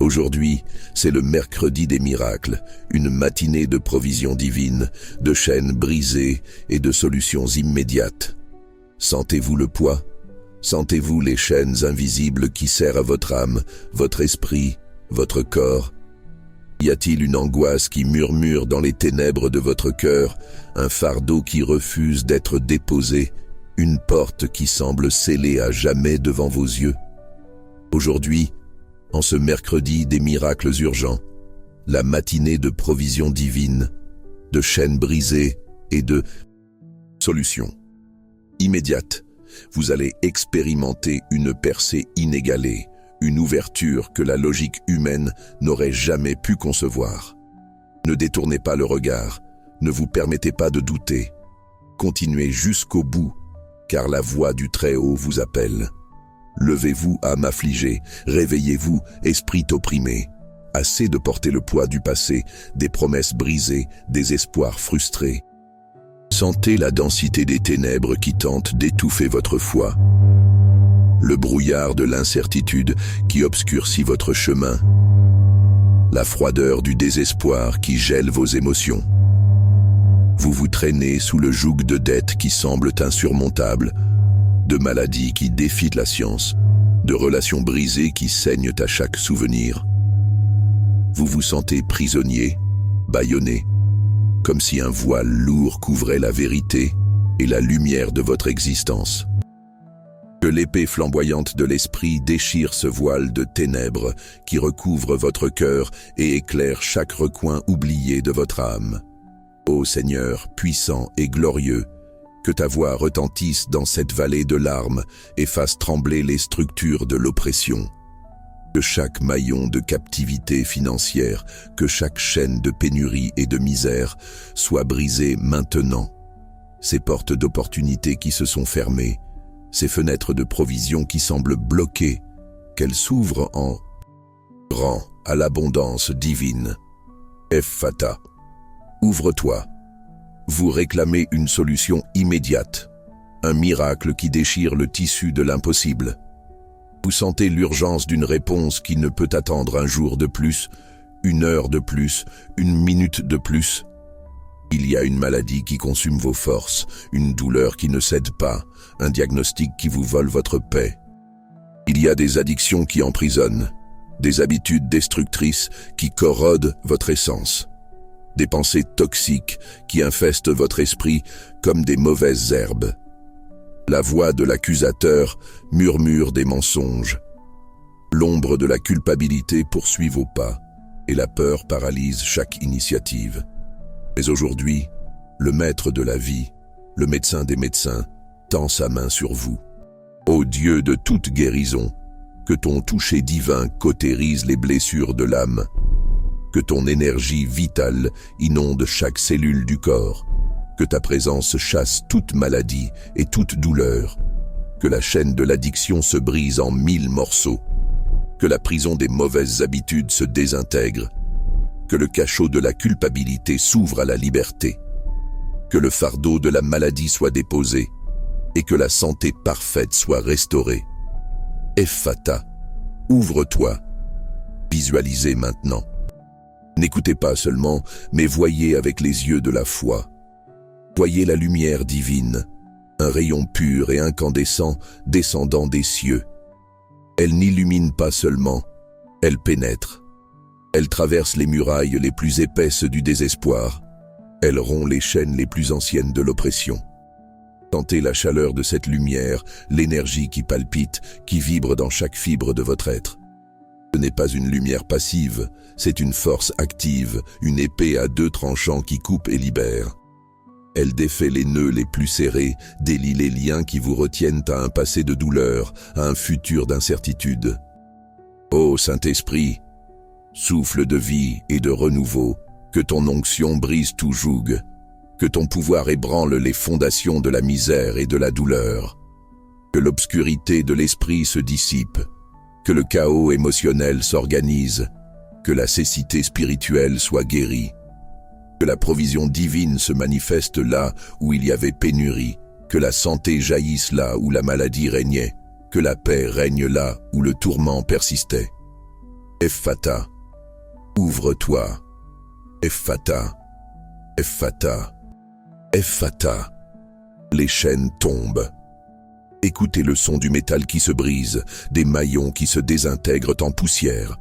Aujourd'hui, c'est le mercredi des miracles, une matinée de provisions divines, de chaînes brisées et de solutions immédiates. Sentez-vous le poids? Sentez-vous les chaînes invisibles qui serrent à votre âme, votre esprit, votre corps? Y a-t-il une angoisse qui murmure dans les ténèbres de votre cœur, un fardeau qui refuse d'être déposé, une porte qui semble scellée à jamais devant vos yeux? Aujourd'hui, en ce mercredi des miracles urgents, la matinée de provisions divines, de chaînes brisées et de solutions immédiates, vous allez expérimenter une percée inégalée, une ouverture que la logique humaine n'aurait jamais pu concevoir. Ne détournez pas le regard, ne vous permettez pas de douter. Continuez jusqu'au bout, car la voix du Très-Haut vous appelle. Levez-vous, âme affligée, réveillez-vous, esprit opprimé. Assez de porter le poids du passé, des promesses brisées, des espoirs frustrés. Sentez la densité des ténèbres qui tentent d'étouffer votre foi. Le brouillard de l'incertitude qui obscurcit votre chemin. La froideur du désespoir qui gèle vos émotions. Vous vous traînez sous le joug de dettes qui semblent insurmontables, de maladies qui défient la science, de relations brisées qui saignent à chaque souvenir. Vous vous sentez prisonnier, bâillonné, comme si un voile lourd couvrait la vérité et la lumière de votre existence. Que l'épée flamboyante de l'esprit déchire ce voile de ténèbres qui recouvre votre cœur et éclaire chaque recoin oublié de votre âme. Ô Seigneur, puissant et glorieux, que ta voix retentisse dans cette vallée de larmes et fasse trembler les structures de l'oppression. Que chaque maillon de captivité financière, que chaque chaîne de pénurie et de misère soit brisée maintenant. Ces portes d'opportunité qui se sont fermées, ces fenêtres de provision qui semblent bloquées, qu'elles s'ouvrent en grand à l'abondance divine. Ephphatha, ouvre-toi. Vous réclamez une solution immédiate, un miracle qui déchire le tissu de l'impossible. Vous sentez l'urgence d'une réponse qui ne peut attendre un jour de plus, une heure de plus, une minute de plus. Il y a une maladie qui consume vos forces, une douleur qui ne cède pas, un diagnostic qui vous vole votre paix. Il y a des addictions qui emprisonnent, des habitudes destructrices qui corrodent votre essence, des pensées toxiques qui infestent votre esprit comme des mauvaises herbes. La voix de l'accusateur murmure des mensonges. L'ombre de la culpabilité poursuit vos pas, et la peur paralyse chaque initiative. Mais aujourd'hui, le maître de la vie, le médecin des médecins, tend sa main sur vous. Ô Dieu de toute guérison, que ton toucher divin cautérise les blessures de l'âme, que ton énergie vitale inonde chaque cellule du corps, que ta présence chasse toute maladie et toute douleur, que la chaîne de l'addiction se brise en 1000 morceaux, que la prison des mauvaises habitudes se désintègre, que le cachot de la culpabilité s'ouvre à la liberté, que le fardeau de la maladie soit déposé et que la santé parfaite soit restaurée. Ephphatha, ouvre-toi, visualisez maintenant. N'écoutez pas seulement, mais voyez avec les yeux de la foi. Voyez la lumière divine, un rayon pur et incandescent descendant des cieux. Elle n'illumine pas seulement, elle pénètre. Elle traverse les murailles les plus épaisses du désespoir. Elle rompt les chaînes les plus anciennes de l'oppression. Sentez la chaleur de cette lumière, l'énergie qui palpite, qui vibre dans chaque fibre de votre être. Ce n'est pas une lumière passive, c'est une force active, une épée à 2 tranchants qui coupe et libère. Elle défait les nœuds les plus serrés, délie les liens qui vous retiennent à un passé de douleur, à un futur d'incertitude. Ô Saint-Esprit, souffle de vie et de renouveau, que ton onction brise tout joug, que ton pouvoir ébranle les fondations de la misère et de la douleur, que l'obscurité de l'esprit se dissipe, que le chaos émotionnel s'organise, que la cécité spirituelle soit guérie, que la provision divine se manifeste là où il y avait pénurie, que la santé jaillisse là où la maladie régnait, que la paix règne là où le tourment persistait. Ephata. Ouvre-toi. Ephata. Ephata. Ephata. Les chaînes tombent. Écoutez le son du métal qui se brise, des maillons qui se désintègrent en poussière.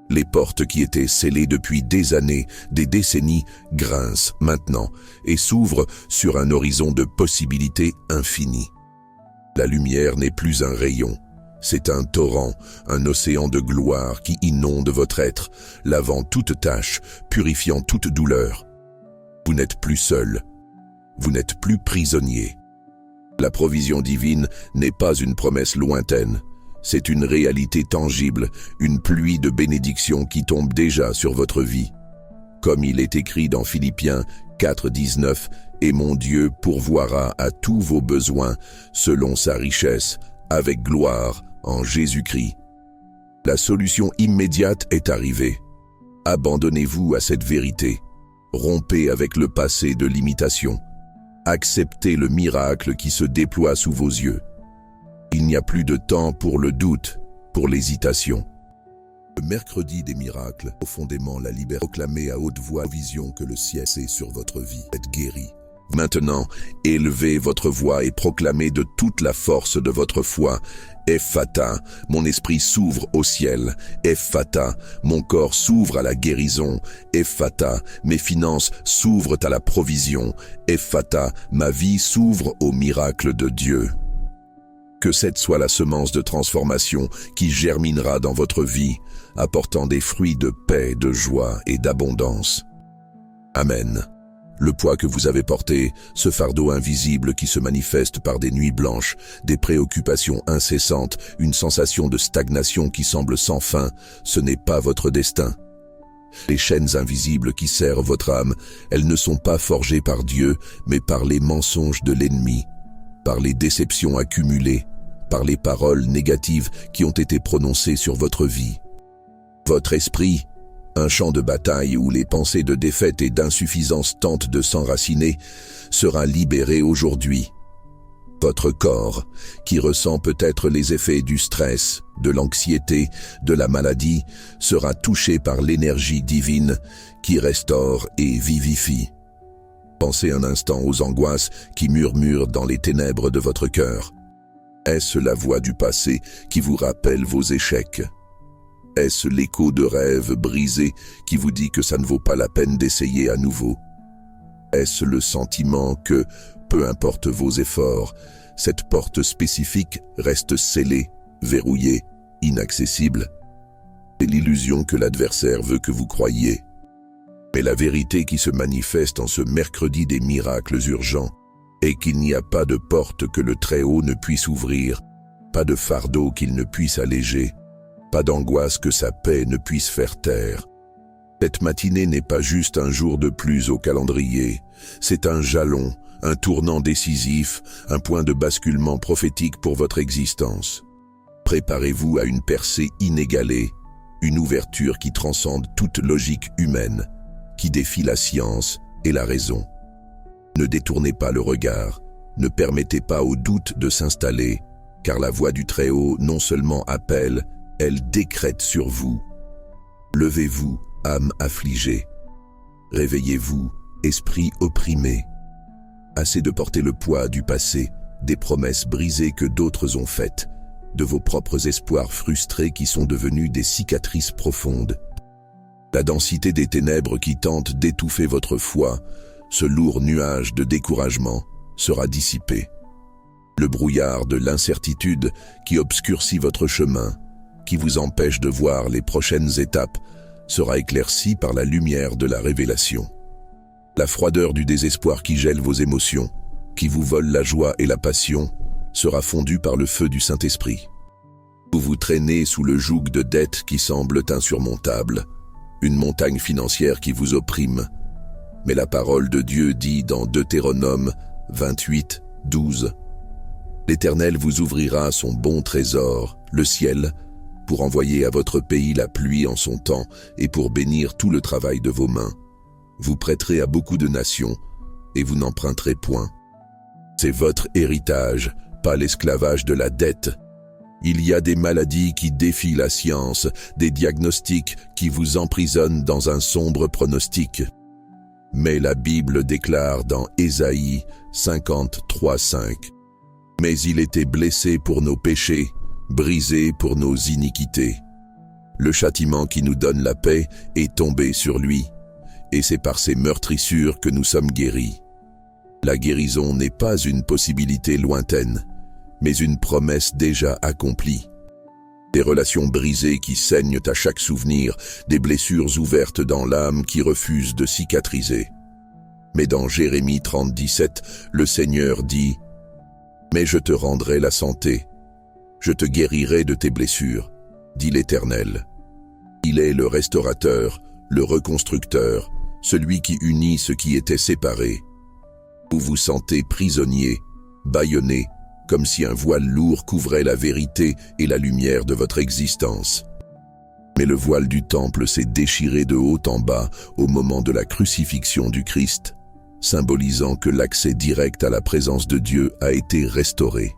Les portes qui étaient scellées depuis des années, des décennies, grincent maintenant et s'ouvrent sur un horizon de possibilités infinies. La lumière n'est plus un rayon, c'est un torrent, un océan de gloire qui inonde votre être, lavant toute tache, purifiant toute douleur. Vous n'êtes plus seul, vous n'êtes plus prisonnier. La provision divine n'est pas une promesse lointaine, c'est une réalité tangible, une pluie de bénédictions qui tombe déjà sur votre vie. Comme il est écrit dans Philippiens 4:19, « Et mon Dieu pourvoira à tous vos besoins selon sa richesse, avec gloire en Jésus-Christ. » La solution immédiate est arrivée. Abandonnez-vous à cette vérité. Rompez avec le passé de l'imitation. Acceptez le miracle qui se déploie sous vos yeux. Il n'y a plus de temps pour le doute, pour l'hésitation. Le mercredi des miracles, profondément la liberté, proclamez à haute voix vision que le ciel est sur votre vie. Êtes guéri. Maintenant, élevez votre voix et proclamez de toute la force de votre foi. Ephata, mon esprit s'ouvre au ciel. Ephata, mon corps s'ouvre à la guérison. Ephata, mes finances s'ouvrent à la provision. Ephata, ma vie s'ouvre au miracle de Dieu. Que cette soit la semence de transformation qui germinera dans votre vie, apportant des fruits de paix, de joie et d'abondance. Amen. Le poids que vous avez porté, ce fardeau invisible qui se manifeste par des nuits blanches, des préoccupations incessantes, une sensation de stagnation qui semble sans fin, ce n'est pas votre destin. Les chaînes invisibles qui serrent votre âme, elles ne sont pas forgées par Dieu, mais par les mensonges de l'ennemi, par les déceptions accumulées, par les paroles négatives qui ont été prononcées sur votre vie. Votre esprit, un champ de bataille où les pensées de défaite et d'insuffisance tentent de s'enraciner, sera libéré aujourd'hui. Votre corps, qui ressent peut-être les effets du stress, de l'anxiété, de la maladie, sera touché par l'énergie divine qui restaure et vivifie. Pensez un instant aux angoisses qui murmurent dans les ténèbres de votre cœur. Est-ce la voix du passé qui vous rappelle vos échecs ? Est-ce l'écho de rêves brisés qui vous dit que ça ne vaut pas la peine d'essayer à nouveau? Est-ce le sentiment que, peu importe vos efforts, cette porte spécifique reste scellée, verrouillée, inaccessible? C'est l'illusion que l'adversaire veut que vous croyiez. Mais la vérité qui se manifeste en ce mercredi des miracles urgents est qu'il n'y a pas de porte que le Très-Haut ne puisse ouvrir, pas de fardeau qu'il ne puisse alléger, pas d'angoisse que sa paix ne puisse faire taire. Cette matinée n'est pas juste un jour de plus au calendrier, c'est un jalon, un tournant décisif, un point de basculement prophétique pour votre existence. Préparez-vous à une percée inégalée, une ouverture qui transcende toute logique humaine, qui défie la science et la raison. Ne détournez pas le regard, ne permettez pas au doute de s'installer, car la voix du Très-Haut non seulement appelle, elle décrète sur vous. Levez-vous, âme affligée. Réveillez-vous, esprit opprimé. Assez de porter le poids du passé, des promesses brisées que d'autres ont faites, de vos propres espoirs frustrés qui sont devenus des cicatrices profondes. La densité des ténèbres qui tentent d'étouffer votre foi, ce lourd nuage de découragement, sera dissipé. Le brouillard de l'incertitude qui obscurcit votre chemin, qui vous empêche de voir les prochaines étapes, sera éclairci par la lumière de la révélation. La froideur du désespoir qui gèle vos émotions, qui vous vole la joie et la passion, sera fondue par le feu du Saint-Esprit. Vous vous traînez sous le joug de dettes qui semblent insurmontables, une montagne financière qui vous opprime. Mais la parole de Dieu dit dans Deutéronome 28:12, « L'Éternel vous ouvrira son bon trésor, le ciel, pour envoyer à votre pays la pluie en son temps et pour bénir tout le travail de vos mains. Vous prêterez à beaucoup de nations et vous n'emprunterez point. C'est votre héritage, pas l'esclavage de la dette. Il y a des maladies qui défient la science, des diagnostics qui vous emprisonnent dans un sombre pronostic. Mais la Bible déclare dans Ésaïe 53:5 « Mais il était blessé pour nos péchés, brisé pour nos iniquités. Le châtiment qui nous donne la paix est tombé sur lui, et c'est par ses meurtrissures que nous sommes guéris. » La guérison n'est pas une possibilité lointaine, mais une promesse déjà accomplie. Des relations brisées qui saignent à chaque souvenir, des blessures ouvertes dans l'âme qui refusent de cicatriser. Mais dans Jérémie 30:17, le Seigneur dit « Mais je te rendrai la santé, je te guérirai de tes blessures, dit l'Éternel. » Il est le restaurateur, le reconstructeur, celui qui unit ce qui était séparé. Vous vous sentez prisonnier, bâillonné, comme si un voile lourd couvrait la vérité et la lumière de votre existence. Mais le voile du temple s'est déchiré de haut en bas au moment de la crucifixion du Christ, symbolisant que l'accès direct à la présence de Dieu a été restauré.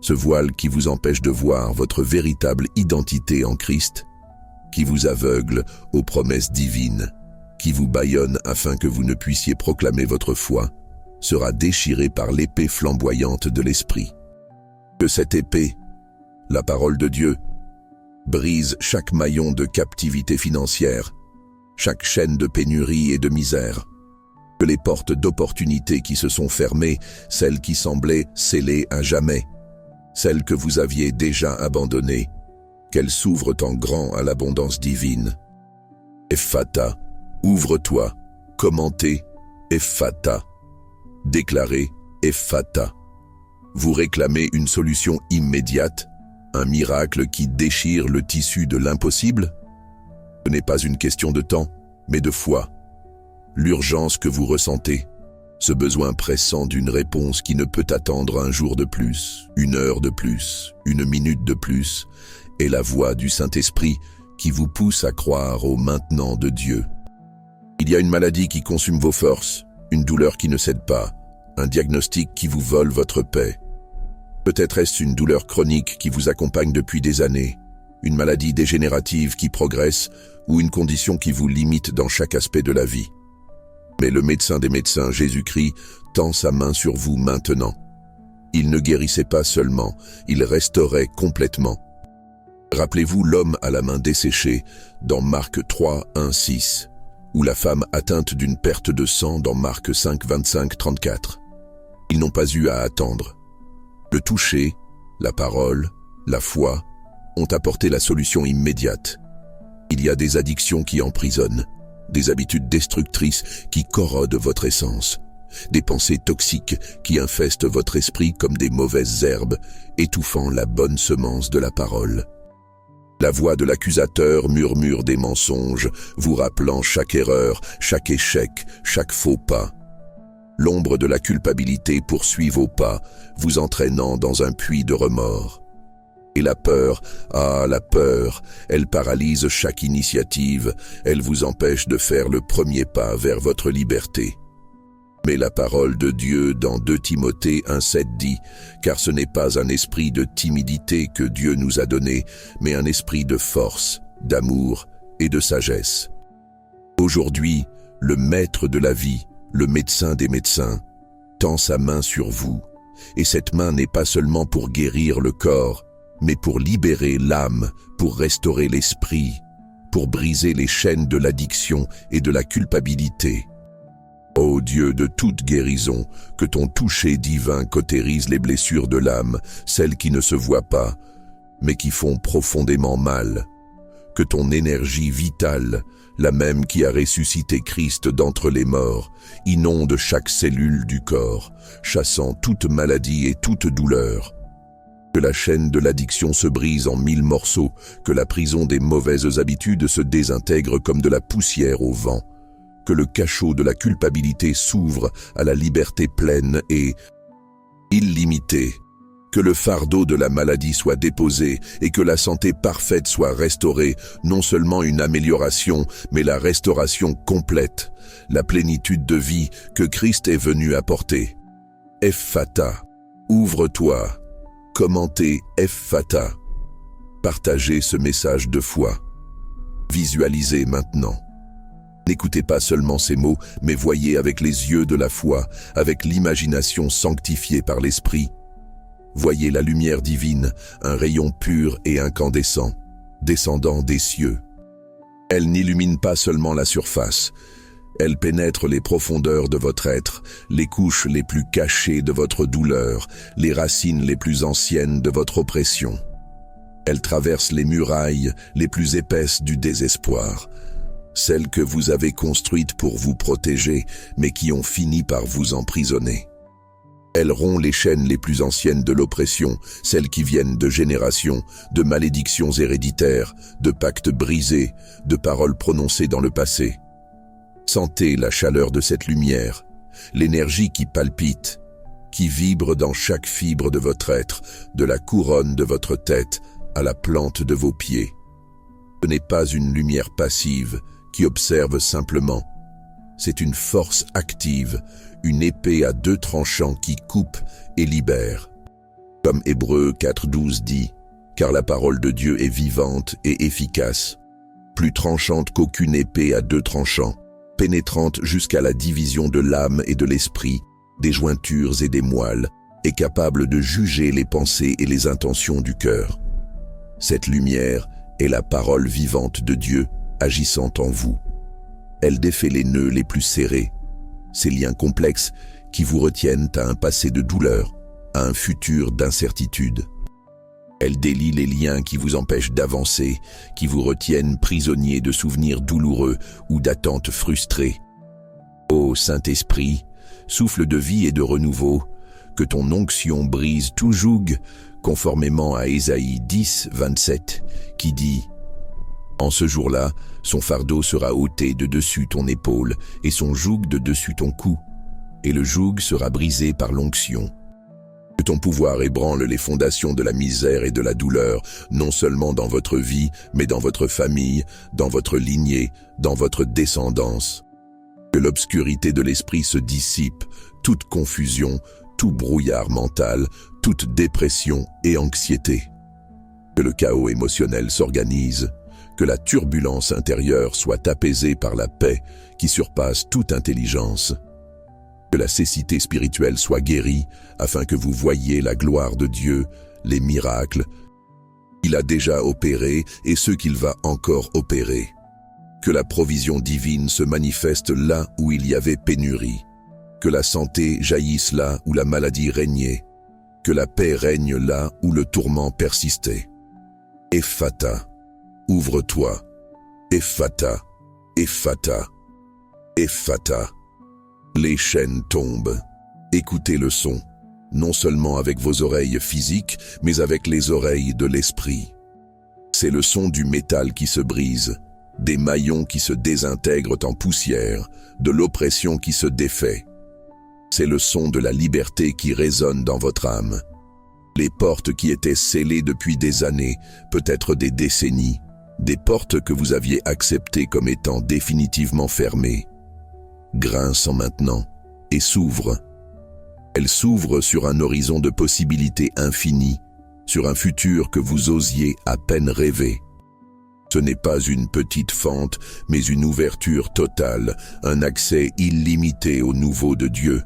Ce voile qui vous empêche de voir votre véritable identité en Christ, qui vous aveugle aux promesses divines, qui vous bâillonne afin que vous ne puissiez proclamer votre foi, sera déchiré par l'épée flamboyante de l'Esprit. Que cette épée, la parole de Dieu, brise chaque maillon de captivité financière, chaque chaîne de pénurie et de misère. Que les portes d'opportunité qui se sont fermées, celles qui semblaient scellées à jamais, celles que vous aviez déjà abandonnées, qu'elles s'ouvrent en grand à l'abondance divine. Ephphatha, ouvre-toi, commentez, Ephphatha. Déclarez Ephphatha. Vous réclamez une solution immédiate, un miracle qui déchire le tissu de l'impossible? Ce n'est pas une question de temps, mais de foi. L'urgence que vous ressentez, ce besoin pressant d'une réponse qui ne peut attendre un jour de plus, une heure de plus, une minute de plus, est la voix du Saint-Esprit qui vous pousse à croire au maintenant de Dieu. Il y a une maladie qui consume vos forces, une douleur qui ne cède pas, un diagnostic qui vous vole votre paix. Peut-être est-ce une douleur chronique qui vous accompagne depuis des années, une maladie dégénérative qui progresse ou une condition qui vous limite dans chaque aspect de la vie. Mais le médecin des médecins, Jésus-Christ, tend sa main sur vous maintenant. Il ne guérissait pas seulement, il restaurait complètement. Rappelez-vous l'homme à la main desséchée dans Marc 3:1-6. Ou la femme atteinte d'une perte de sang dans Marc 5:25-34. Ils n'ont pas eu à attendre. Le toucher, la parole, la foi ont apporté la solution immédiate. Il y a des addictions qui emprisonnent, des habitudes destructrices qui corrodent votre essence, des pensées toxiques qui infestent votre esprit comme des mauvaises herbes, étouffant la bonne semence de la parole. La voix de l'accusateur murmure des mensonges, vous rappelant chaque erreur, chaque échec, chaque faux pas. L'ombre de la culpabilité poursuit vos pas, vous entraînant dans un puits de remords. Et la peur, la peur, elle paralyse chaque initiative, elle vous empêche de faire le premier pas vers votre liberté. Mais la parole de Dieu dans 2 Timothée 1:7 dit « Car ce n'est pas un esprit de timidité que Dieu nous a donné, mais un esprit de force, d'amour et de sagesse. » Aujourd'hui, le maître de la vie, le médecin des médecins, tend sa main sur vous. Et cette main n'est pas seulement pour guérir le corps, mais pour libérer l'âme, pour restaurer l'esprit, pour briser les chaînes de l'addiction et de la culpabilité. Ô Dieu de toute guérison, que ton toucher divin cautérise les blessures de l'âme, celles qui ne se voient pas, mais qui font profondément mal. Que ton énergie vitale, la même qui a ressuscité Christ d'entre les morts, inonde chaque cellule du corps, chassant toute maladie et toute douleur. Que la chaîne de l'addiction se brise en 1000 morceaux, que la prison des mauvaises habitudes se désintègre comme de la poussière au vent. Que le cachot de la culpabilité s'ouvre à la liberté pleine et illimitée. Que le fardeau de la maladie soit déposé et que la santé parfaite soit restaurée, non seulement une amélioration, mais la restauration complète, la plénitude de vie que Christ est venu apporter. Ephphatha, ouvre-toi. Commentez Ephphatha. Partagez ce message de foi. Visualisez maintenant. N'écoutez pas seulement ces mots, mais voyez avec les yeux de la foi, avec l'imagination sanctifiée par l'Esprit. Voyez la lumière divine, un rayon pur et incandescent, descendant des cieux. Elle n'illumine pas seulement la surface, elle pénètre les profondeurs de votre être, les couches les plus cachées de votre douleur, les racines les plus anciennes de votre oppression. Elle traverse les murailles les plus épaisses du désespoir, celles que vous avez construites pour vous protéger, mais qui ont fini par vous emprisonner. Elle rompt les chaînes les plus anciennes de l'oppression, celles qui viennent de générations, de malédictions héréditaires, de pactes brisés, de paroles prononcées dans le passé. Sentez la chaleur de cette lumière, l'énergie qui palpite, qui vibre dans chaque fibre de votre être, de la couronne de votre tête à la plante de vos pieds. Ce n'est pas une lumière passive qui observe simplement. C'est une force active, une épée à deux tranchants qui coupe et libère. Comme Hébreux 4:12 dit, « Car la parole de Dieu est vivante et efficace, plus tranchante qu'aucune épée à deux tranchants, pénétrante jusqu'à la division de l'âme et de l'esprit, des jointures et des moelles, et capable de juger les pensées et les intentions du cœur. » Cette lumière est la parole vivante de Dieu agissant en vous. Elle défait les nœuds les plus serrés, ces liens complexes qui vous retiennent à un passé de douleur, à un futur d'incertitude. Elle délie les liens qui vous empêchent d'avancer, qui vous retiennent prisonniers de souvenirs douloureux ou d'attentes frustrées. Ô Saint-Esprit, souffle de vie et de renouveau, que ton onction brise tout joug, conformément à Ésaïe 10:27, qui dit « En ce jour-là, son fardeau sera ôté de dessus ton épaule et son joug de dessus ton cou, et le joug sera brisé par l'onction. » Que ton pouvoir ébranle les fondations de la misère et de la douleur, non seulement dans votre vie, mais dans votre famille, dans votre lignée, dans votre descendance. Que l'obscurité de l'esprit se dissipe, toute confusion, tout brouillard mental, toute dépression et anxiété. Que le chaos émotionnel s'organise, que la turbulence intérieure soit apaisée par la paix qui surpasse toute intelligence. Que la cécité spirituelle soit guérie, afin que vous voyiez la gloire de Dieu, les miracles qu'il a déjà opérés et ceux qu'il va encore opérer. Que la provision divine se manifeste là où il y avait pénurie. Que la santé jaillisse là où la maladie régnait. Que la paix règne là où le tourment persistait. Ephphatha, ouvre-toi. Ephphatha, Ephphatha, Ephphatha. Les chaînes tombent. Écoutez le son, non seulement avec vos oreilles physiques, mais avec les oreilles de l'esprit. C'est le son du métal qui se brise, des maillons qui se désintègrent en poussière, de l'oppression qui se défait. C'est le son de la liberté qui résonne dans votre âme. Les portes qui étaient scellées depuis des années, peut-être des décennies, des portes que vous aviez acceptées comme étant définitivement fermées, grincent maintenant et s'ouvrent. Elles s'ouvrent sur un horizon de possibilités infinies, sur un futur que vous osiez à peine rêver. Ce n'est pas une petite fente, mais une ouverture totale, un accès illimité au nouveau de Dieu.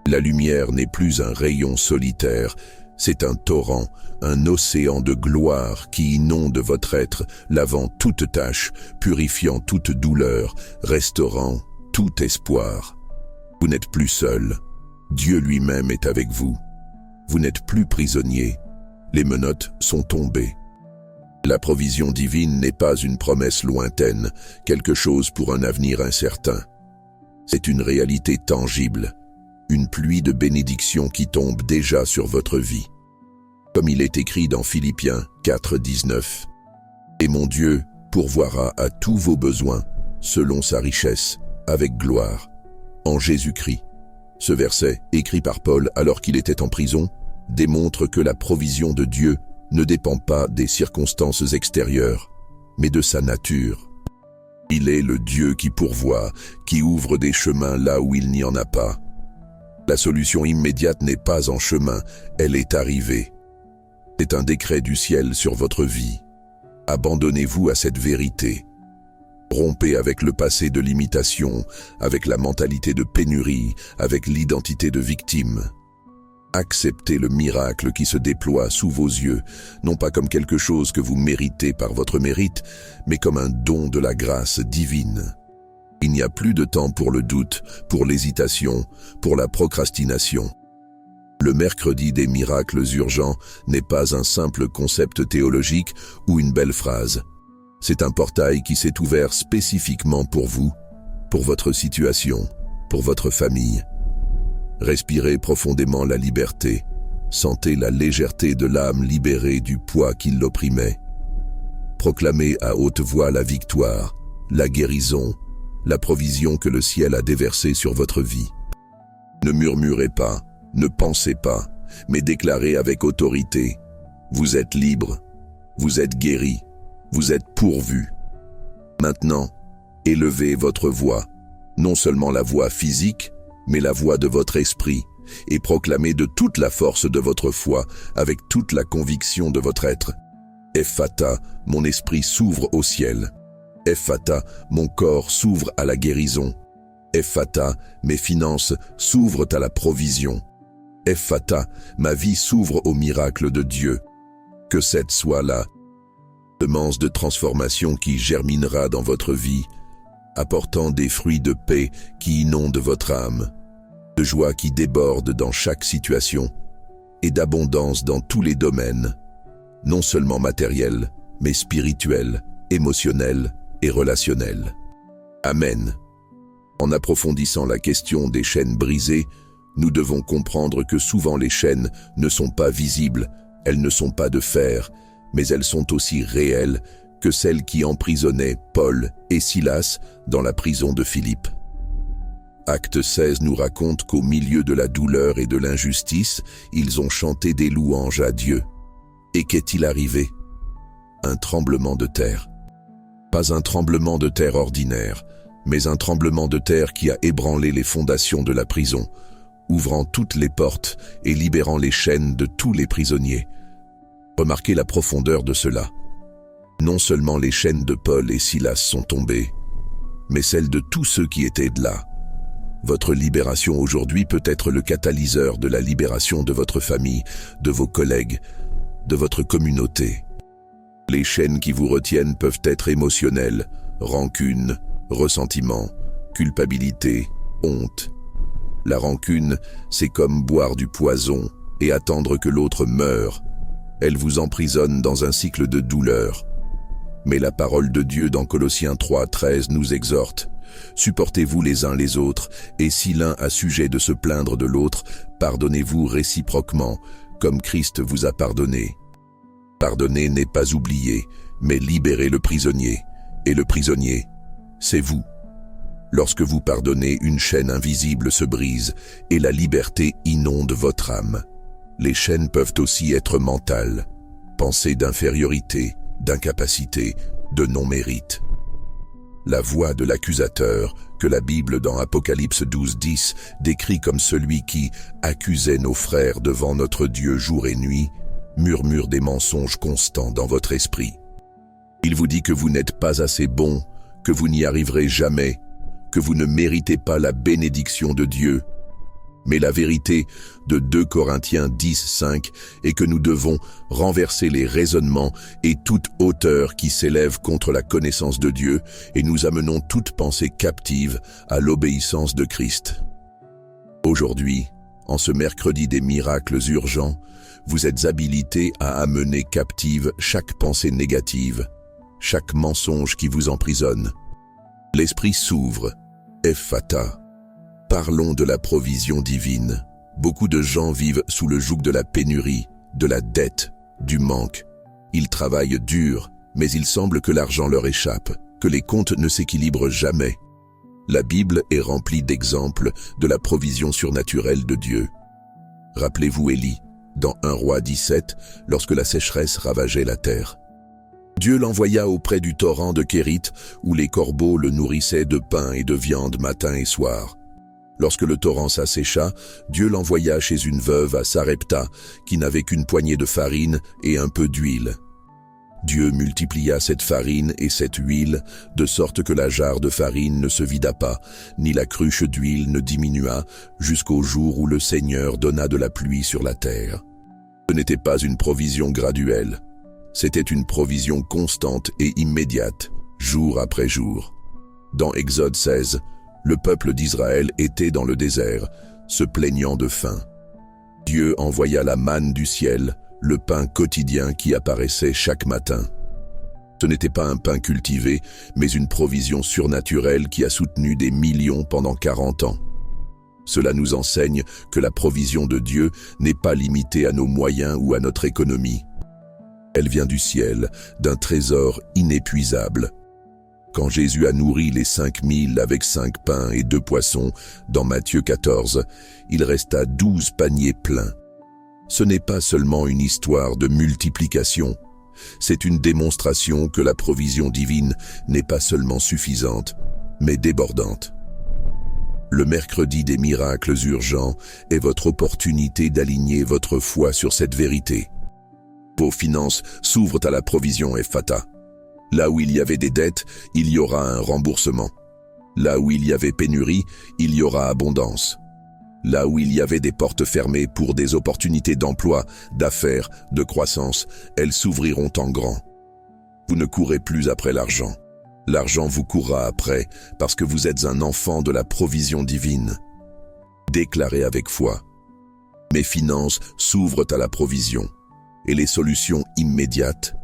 La lumière n'est plus un rayon solitaire, c'est un torrent, un océan de gloire qui inonde votre être, lavant toute tache, purifiant toute douleur, restaurant tout espoir. Vous n'êtes plus seul. Dieu lui-même est avec vous. Vous n'êtes plus prisonnier. Les menottes sont tombées. La provision divine n'est pas une promesse lointaine, quelque chose pour un avenir incertain. C'est une réalité tangible, une pluie de bénédictions qui tombe déjà sur votre vie. Comme il est écrit dans Philippiens 4:19. « Et mon Dieu pourvoira à tous vos besoins, selon sa richesse, avec gloire, en Jésus-Christ. » Ce verset, écrit par Paul alors qu'il était en prison, démontre que la provision de Dieu ne dépend pas des circonstances extérieures, mais de sa nature. Il est le Dieu qui pourvoit, qui ouvre des chemins là où il n'y en a pas. La solution immédiate n'est pas en chemin, elle est arrivée. C'est un décret du ciel sur votre vie. Abandonnez-vous à cette vérité. Rompez avec le passé de l'imitation, avec la mentalité de pénurie, avec l'identité de victime. Acceptez le miracle qui se déploie sous vos yeux, non pas comme quelque chose que vous méritez par votre mérite, mais comme un don de la grâce divine. Il n'y a plus de temps pour le doute, pour l'hésitation, pour la procrastination. Le mercredi des miracles urgents n'est pas un simple concept théologique ou une belle phrase. C'est un portail qui s'est ouvert spécifiquement pour vous, pour votre situation, pour votre famille. Respirez profondément la liberté. Sentez la légèreté de l'âme libérée du poids qui l'opprimait. Proclamez à haute voix la victoire, la guérison, la provision que le ciel a déversée sur votre vie. Ne murmurez pas, ne pensez pas, mais déclarez avec autorité. Vous êtes libre, vous êtes guéri, vous êtes pourvu. Maintenant, élevez votre voix, non seulement la voix physique, mais la voix de votre esprit, et proclamez de toute la force de votre foi, avec toute la conviction de votre être. Ephata, mon esprit s'ouvre au ciel. Ephata, mon corps s'ouvre à la guérison. Ephata, mes finances s'ouvrent à la provision. Ephata, ma vie s'ouvre au miracle de Dieu. Que cette soit la semence de transformation qui germinera dans votre vie, apportant des fruits de paix qui inondent votre âme, de joie qui déborde dans chaque situation et d'abondance dans tous les domaines, non seulement matériels, mais spirituels, émotionnels et relationnels. Amen. En approfondissant la question des chaînes brisées, nous devons comprendre que souvent les chaînes ne sont pas visibles, elles ne sont pas de fer, mais elles sont aussi réelles que celles qui emprisonnaient Paul et Silas dans la prison de Philippe. Acte 16 nous raconte qu'au milieu de la douleur et de l'injustice, ils ont chanté des louanges à Dieu. Et qu'est-il arrivé? Un tremblement de terre. Pas un tremblement de terre ordinaire, mais un tremblement de terre qui a ébranlé les fondations de la prison, ouvrant toutes les portes et libérant les chaînes de tous les prisonniers. Remarquez la profondeur de cela. Non seulement les chaînes de Paul et Silas sont tombées, mais celles de tous ceux qui étaient là. Votre libération aujourd'hui peut être le catalyseur de la libération de votre famille, de vos collègues, de votre communauté. Les chaînes qui vous retiennent peuvent être émotionnelles, rancune, ressentiment, culpabilité, honte. La rancune, c'est comme boire du poison et attendre que l'autre meure. Elle vous emprisonne dans un cycle de douleur. Mais la parole de Dieu dans Colossiens 3:13 nous exhorte. Supportez-vous les uns les autres, et si l'un a sujet de se plaindre de l'autre, pardonnez-vous réciproquement, comme Christ vous a pardonné. Pardonner n'est pas oublier, mais libérer le prisonnier. Et le prisonnier, c'est vous. Lorsque vous pardonnez, une chaîne invisible se brise, et la liberté inonde votre âme. Les chaînes peuvent aussi être mentales, pensées d'infériorité, d'incapacité, de non-mérite. La voix de l'accusateur, que la Bible dans Apocalypse 12:10 décrit comme celui qui accusait nos frères devant notre Dieu jour et nuit, murmure des mensonges constants dans votre esprit. Il vous dit que vous n'êtes pas assez bon, que vous n'y arriverez jamais, que vous ne méritez pas la bénédiction de Dieu. Mais la vérité de 2 Corinthiens 10:5 est que nous devons renverser les raisonnements et toute hauteur qui s'élève contre la connaissance de Dieu, et nous amenons toute pensée captive à l'obéissance de Christ. Aujourd'hui, en ce mercredi des miracles urgents, vous êtes habilités à amener captive chaque pensée négative, chaque mensonge qui vous emprisonne. L'esprit s'ouvre, Ephata. Parlons de la provision divine. Beaucoup de gens vivent sous le joug de la pénurie, de la dette, du manque. Ils travaillent dur, mais il semble que l'argent leur échappe, que les comptes ne s'équilibrent jamais. La Bible est remplie d'exemples de la provision surnaturelle de Dieu. Rappelez-vous Élie, dans 1 Roi 17, lorsque la sécheresse ravageait la terre. Dieu l'envoya auprès du torrent de Kérit, où les corbeaux le nourrissaient de pain et de viande matin et soir. Lorsque le torrent s'assécha, Dieu l'envoya chez une veuve à Sarepta, qui n'avait qu'une poignée de farine et un peu d'huile. Dieu multiplia cette farine et cette huile, de sorte que la jarre de farine ne se vida pas, ni la cruche d'huile ne diminua, jusqu'au jour où le Seigneur donna de la pluie sur la terre. Ce n'était pas une provision graduelle, c'était une provision constante et immédiate, jour après jour. Dans Exode 16, le peuple d'Israël était dans le désert, se plaignant de faim. Dieu envoya la manne du ciel, le pain quotidien qui apparaissait chaque matin. Ce n'était pas un pain cultivé, mais une provision surnaturelle qui a soutenu des millions pendant 40 ans. Cela nous enseigne que la provision de Dieu n'est pas limitée à nos moyens ou à notre économie. Elle vient du ciel, d'un trésor inépuisable. Quand Jésus a nourri les 5000 avec 5 pains et 2 poissons, dans Matthieu 14, il resta 12 paniers pleins. Ce n'est pas seulement une histoire de multiplication, c'est une démonstration que la provision divine n'est pas seulement suffisante, mais débordante. Le mercredi des miracles urgents est votre opportunité d'aligner votre foi sur cette vérité. Vos finances s'ouvrent à la provision Ephata. Là où il y avait des dettes, il y aura un remboursement. Là où il y avait pénurie, il y aura abondance. Là où il y avait des portes fermées pour des opportunités d'emploi, d'affaires, de croissance, elles s'ouvriront en grand. Vous ne courez plus après l'argent. L'argent vous courra après parce que vous êtes un enfant de la provision divine. Déclarez avec foi. Mes finances s'ouvrent à la provision. Et les solutions immédiates?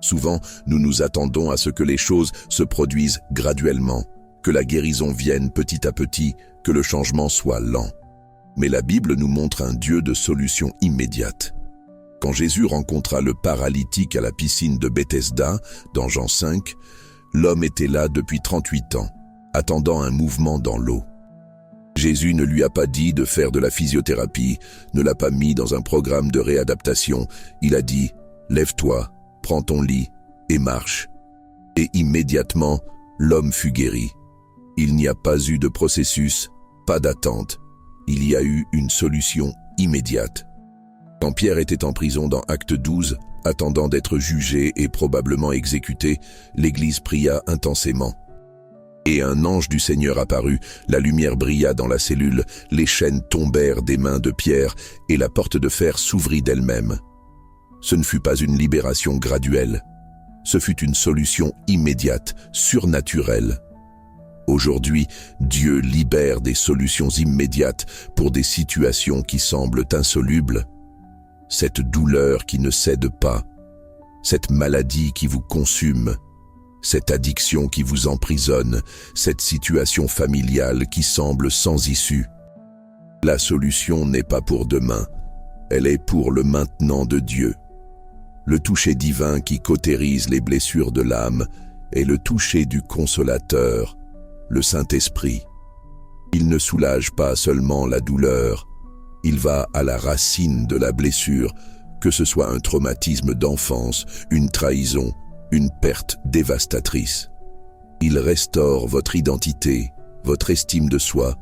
Souvent, nous nous attendons à ce que les choses se produisent graduellement, que la guérison vienne petit à petit, que le changement soit lent. Mais la Bible nous montre un Dieu de solutions immédiates. Quand Jésus rencontra le paralytique à la piscine de Bethesda, dans Jean 5, l'homme était là depuis 38 ans, attendant un mouvement dans l'eau. Jésus ne lui a pas dit de faire de la physiothérapie, ne l'a pas mis dans un programme de réadaptation. Il a dit « Lève-toi, prends ton lit et marche ». Et immédiatement, l'homme fut guéri. Il n'y a pas eu de processus, pas d'attente. Il y a eu une solution immédiate. Quand Pierre était en prison dans Acte 12, attendant d'être jugé et probablement exécuté, l'Église pria intensément. Et un ange du Seigneur apparut, la lumière brilla dans la cellule, les chaînes tombèrent des mains de Pierre et la porte de fer s'ouvrit d'elle-même. Ce ne fut pas une libération graduelle, ce fut une solution immédiate, surnaturelle. Aujourd'hui, Dieu libère des solutions immédiates pour des situations qui semblent insolubles. Cette douleur qui ne cède pas, cette maladie qui vous consume, cette addiction qui vous emprisonne, cette situation familiale qui semble sans issue. La solution n'est pas pour demain, elle est pour le maintenant de Dieu. Le toucher divin qui cautérise les blessures de l'âme est le toucher du Consolateur, le Saint-Esprit. Il ne soulage pas seulement la douleur, il va à la racine de la blessure, que ce soit un traumatisme d'enfance, une trahison, une perte dévastatrice. Il restaure votre identité, votre estime de soi,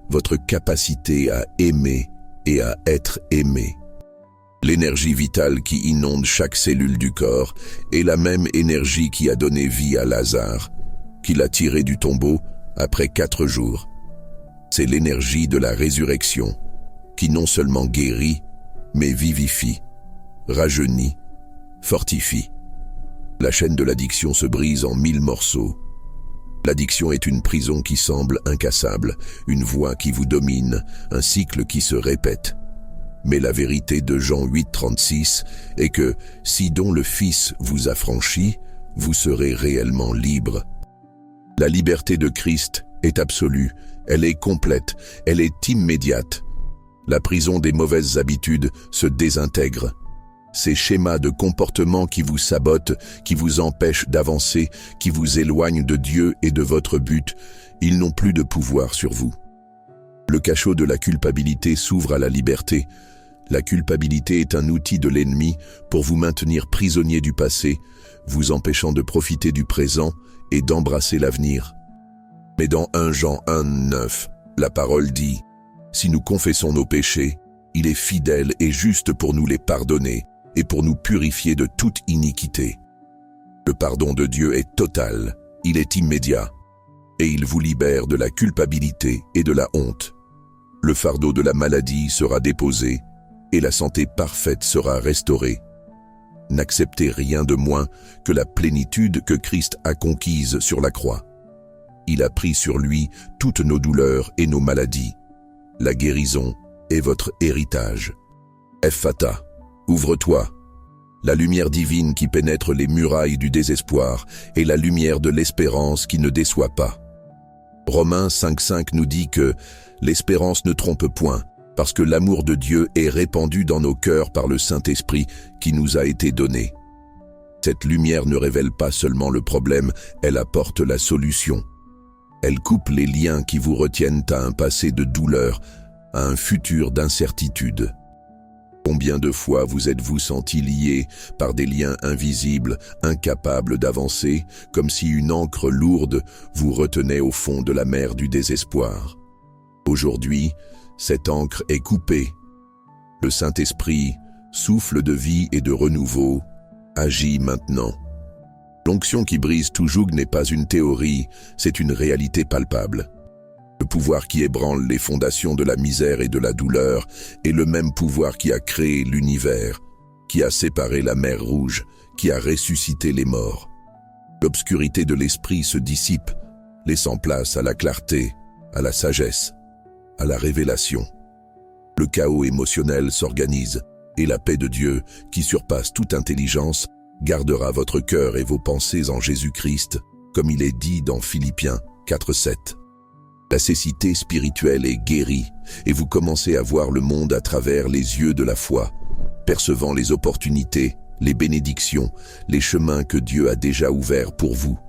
votre capacité à aimer et à être aimé. L'énergie vitale qui inonde chaque cellule du corps est la même énergie qui a donné vie à Lazare, qui l'a tiré du tombeau après 4 jours. C'est l'énergie de la résurrection, qui non seulement guérit, mais vivifie, rajeunit, fortifie. La chaîne de l'addiction se brise en 1000 morceaux. L'addiction est une prison qui semble incassable, une voie qui vous domine, un cycle qui se répète. Mais la vérité de Jean 8,36 est que, si dont le Fils vous affranchit, vous serez réellement libre. La liberté de Christ est absolue, elle est complète, elle est immédiate. La prison des mauvaises habitudes se désintègre. Ces schémas de comportement qui vous sabotent, qui vous empêchent d'avancer, qui vous éloignent de Dieu et de votre but, ils n'ont plus de pouvoir sur vous. Le cachot de la culpabilité s'ouvre à la liberté. La culpabilité est un outil de l'ennemi pour vous maintenir prisonnier du passé, vous empêchant de profiter du présent et d'embrasser l'avenir. Mais dans 1 Jean 1,9, La parole dit, si nous confessons nos péchés, il est fidèle et juste pour nous les pardonner et pour nous purifier de toute iniquité. Le pardon de Dieu est total, il est immédiat, et il vous libère de la culpabilité et de la honte. Le fardeau de la maladie sera déposé et la santé parfaite sera restaurée. N'acceptez rien de moins que la plénitude que Christ a conquise sur la croix. Il a pris sur lui toutes nos douleurs et nos maladies. La guérison est votre héritage. Ephphatha, ouvre-toi. La lumière divine qui pénètre les murailles du désespoir est la lumière de l'espérance qui ne déçoit pas. Romains 5,5 nous dit que l'espérance ne trompe point, parce que l'amour de Dieu est répandu dans nos cœurs par le Saint-Esprit qui nous a été donné. Cette lumière ne révèle pas seulement le problème, elle apporte la solution. Elle coupe les liens qui vous retiennent à un passé de douleur, à un futur d'incertitude. Combien de fois vous êtes-vous senti lié par des liens invisibles, incapables d'avancer, comme si une ancre lourde vous retenait au fond de la mer du désespoir? Aujourd'hui, cette ancre est coupée. Le Saint-Esprit, souffle de vie et de renouveau, agit maintenant. L'onction qui brise tout joug n'est pas une théorie, c'est une réalité palpable. Le pouvoir qui ébranle les fondations de la misère et de la douleur est le même pouvoir qui a créé l'univers, qui a séparé la mer Rouge, qui a ressuscité les morts. L'obscurité de l'esprit se dissipe, laissant place à la clarté, à la sagesse, à la révélation. Le chaos émotionnel s'organise et la paix de Dieu, qui surpasse toute intelligence, gardera votre cœur et vos pensées en Jésus-Christ, comme il est dit dans Philippiens 4,7. La cécité spirituelle est guérie et vous commencez à voir le monde à travers les yeux de la foi, percevant les opportunités, les bénédictions, les chemins que Dieu a déjà ouverts pour vous.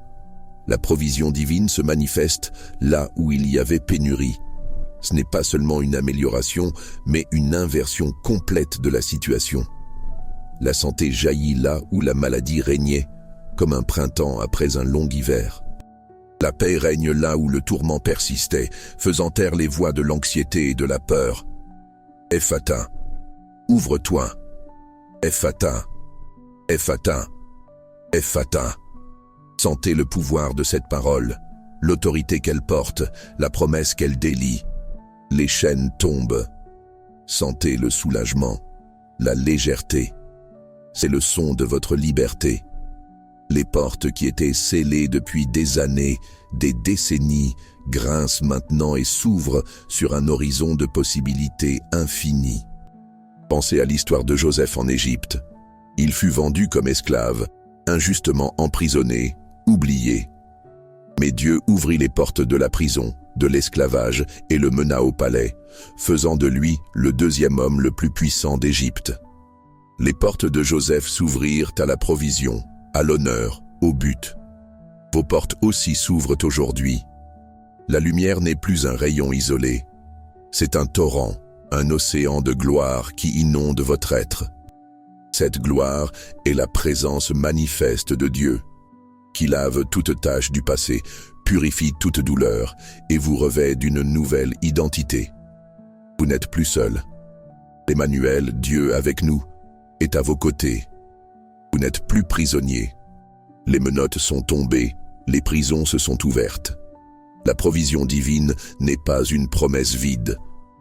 La provision divine se manifeste là où il y avait pénurie. Ce n'est pas seulement une amélioration, mais une inversion complète de la situation. La santé jaillit là où la maladie régnait, comme un printemps après un long hiver. La paix règne là où le tourment persistait, faisant taire les voix de l'anxiété et de la peur. Ephphatha, ouvre-toi. Ephphatha, Ephphatha, Ephphatha. Sentez le pouvoir de cette parole, l'autorité qu'elle porte, la promesse qu'elle délie. Les chaînes tombent. Sentez le soulagement, la légèreté. C'est le son de votre liberté. Les portes qui étaient scellées depuis des années, des décennies, grincent maintenant et s'ouvrent sur un horizon de possibilités infinies. Pensez à l'histoire de Joseph en Égypte. Il fut vendu comme esclave, injustement emprisonné, oublié. Mais Dieu ouvrit les portes de la prison, de l'esclavage et le mena au palais, faisant de lui le deuxième homme le plus puissant d'Égypte. Les portes de Joseph s'ouvrirent à la provision, à l'honneur, au but. Vos portes aussi s'ouvrent aujourd'hui. La lumière n'est plus un rayon isolé. C'est un torrent, un océan de gloire qui inonde votre être. Cette gloire est la présence manifeste de Dieu, qui lave toute tache du passé, purifie toute douleur et vous revêt d'une nouvelle identité. Vous n'êtes plus seul. Emmanuel, Dieu avec nous, est à vos côtés. Vous n'êtes plus prisonnier. Les menottes sont tombées, les prisons se sont ouvertes. La provision divine n'est pas une promesse vide.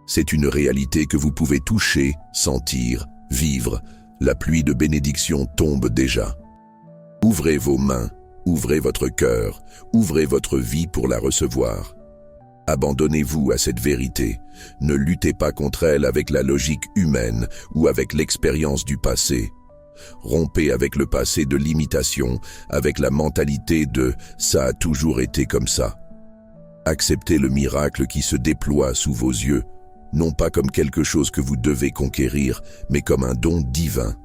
C'est une réalité que vous pouvez toucher, sentir, vivre. La pluie de bénédiction tombe déjà. Ouvrez vos mains, ouvrez votre cœur, ouvrez votre vie pour la recevoir. Abandonnez-vous à cette vérité. Ne luttez pas contre elle avec la logique humaine ou avec l'expérience du passé. Rompez avec le passé de l'imitation, avec la mentalité de « ça a toujours été comme ça ». Acceptez le miracle qui se déploie sous vos yeux, non pas comme quelque chose que vous devez conquérir, mais comme un don divin.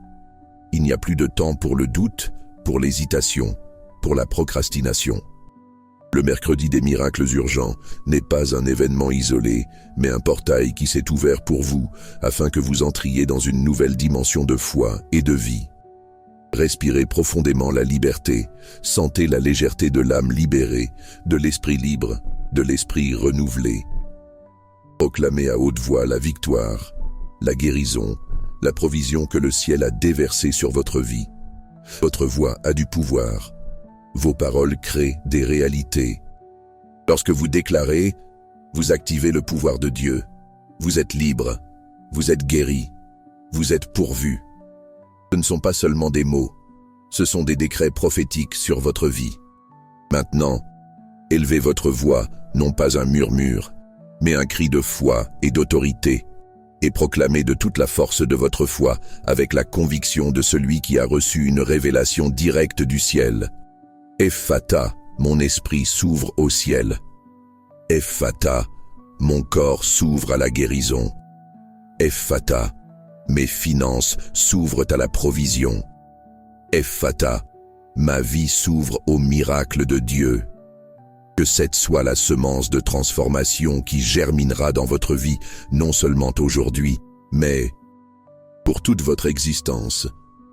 Il n'y a plus de temps pour le doute, pour l'hésitation, pour la procrastination. Le mercredi des miracles urgents n'est pas un événement isolé, mais un portail qui s'est ouvert pour vous, afin que vous entriez dans une nouvelle dimension de foi et de vie. Respirez profondément la liberté, sentez la légèreté de l'âme libérée, de l'esprit libre, de l'esprit renouvelé. Proclamez à haute voix la victoire, la guérison, la provision que le ciel a déversée sur votre vie. Votre voix a du pouvoir. Vos paroles créent des réalités. Lorsque vous déclarez, vous activez le pouvoir de Dieu. Vous êtes libre, vous êtes guéri, vous êtes pourvu. Ce ne sont pas seulement des mots, ce sont des décrets prophétiques sur votre vie. Maintenant, élevez votre voix, non pas un murmure, mais un cri de foi et d'autorité, et proclamez de toute la force de votre foi avec la conviction de celui qui a reçu une révélation directe du ciel. Ephphatha, mon esprit s'ouvre au ciel. Ephphatha, mon corps s'ouvre à la guérison. Ephphatha, mes finances s'ouvrent à la provision. Ephphatha, ma vie s'ouvre au miracle de Dieu. Que cette soit la semence de transformation qui germinera dans votre vie, non seulement aujourd'hui, mais pour toute votre existence,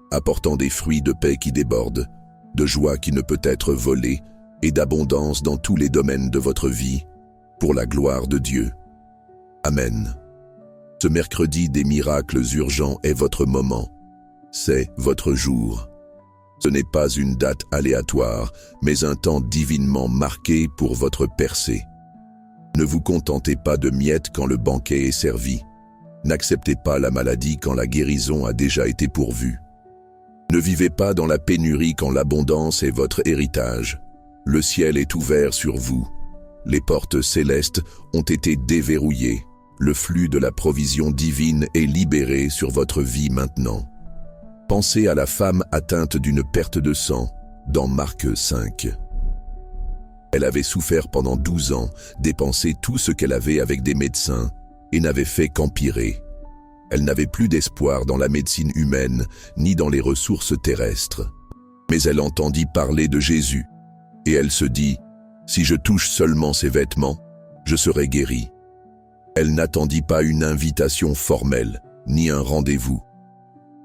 apportant des fruits de paix qui débordent, de joie qui ne peut être volée et d'abondance dans tous les domaines de votre vie, pour la gloire de Dieu. Amen. Ce mercredi des miracles urgents est votre moment. C'est votre jour. Ce n'est pas une date aléatoire, mais un temps divinement marqué pour votre percée. Ne vous contentez pas de miettes quand le banquet est servi. N'acceptez pas la maladie quand la guérison a déjà été pourvue. Ne vivez pas dans la pénurie quand l'abondance est votre héritage. Le ciel est ouvert sur vous. Les portes célestes ont été déverrouillées. Le flux de la provision divine est libéré sur votre vie maintenant. Pensez à la femme atteinte d'une perte de sang, dans Marc 5. Elle avait souffert pendant 12 ans, dépensé tout ce qu'elle avait avec des médecins, et n'avait fait qu'empirer. Elle n'avait plus d'espoir dans la médecine humaine, ni dans les ressources terrestres. Mais elle entendit parler de Jésus, et elle se dit, « Si je touche seulement ses vêtements, je serai guérie. » Elle n'attendit pas une invitation formelle, ni un rendez-vous.